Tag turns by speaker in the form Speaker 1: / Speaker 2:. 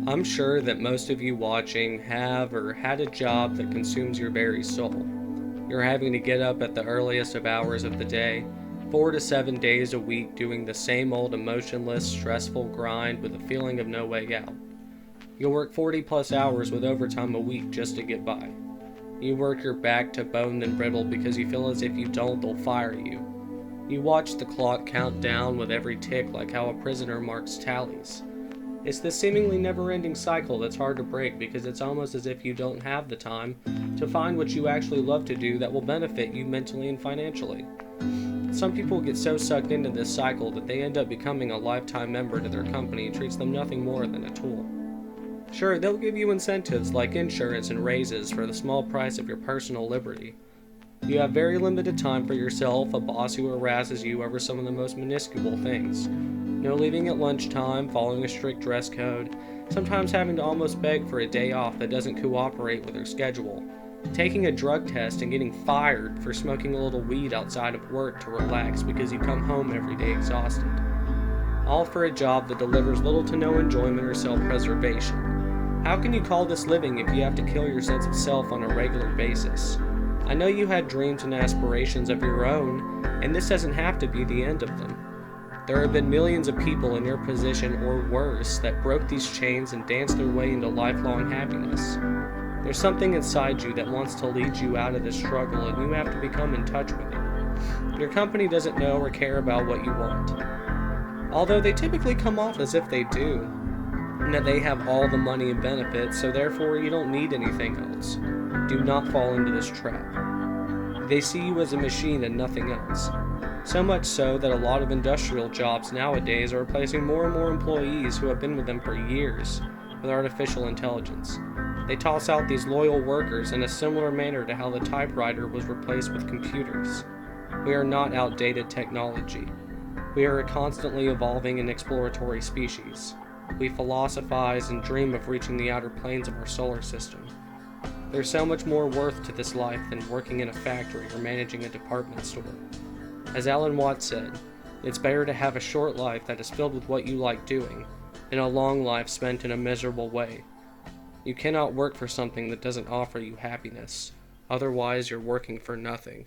Speaker 1: I'm sure that most of you watching have or had a job that consumes your very soul. You're having to get up at the earliest of hours of the day, 4 to 7 days a week doing the same old emotionless, stressful grind with a feeling of no way out. You'll work 40 plus hours with overtime a week just to get by. You work your back to bone and brittle because you feel as if you don't, they'll fire you. You watch the clock count down with every tick like how a prisoner marks tallies. It's this seemingly never-ending cycle that's hard to break because it's almost as if you don't have the time to find what you actually love to do that will benefit you mentally and financially. Some people get so sucked into this cycle that they end up becoming a lifetime member to their company and treats them nothing more than a tool. Sure, they'll give you incentives like insurance and raises for the small price of your personal liberty. You have very limited time for yourself, a boss who harasses you over some of the most minuscule things. No leaving at lunchtime, following a strict dress code, sometimes having to almost beg for a day off that doesn't cooperate with their schedule, taking a drug test and getting fired for smoking a little weed outside of work to relax because you come home every day exhausted. All for a job that delivers little to no enjoyment or self-preservation. How can you call this living if you have to kill your sense of self on a regular basis? I know you had dreams and aspirations of your own, and this doesn't have to be the end of them. There have been millions of people in your position or worse that broke these chains and danced their way into lifelong happiness. There's something inside you that wants to lead you out of this struggle, and you have to become in touch with it. Your company doesn't know or care about what you want, although they typically come off as if they do, and that they have all the money and benefits, so therefore you don't need anything else. Do not fall into this trap. They see you as a machine and nothing else. So much so that a lot of industrial jobs nowadays are replacing more and more employees who have been with them for years with artificial intelligence. They toss out these loyal workers in a similar manner to how the typewriter was replaced with computers. We are not outdated technology. We are a constantly evolving and exploratory species. We philosophize and dream of reaching the outer planes of our solar system. There's so much more worth to this life than working in a factory or managing a department store. As Alan Watts said, it's better to have a short life that is filled with what you like doing, than a long life spent in a miserable way. You cannot work for something that doesn't offer you happiness. Otherwise, you're working for nothing.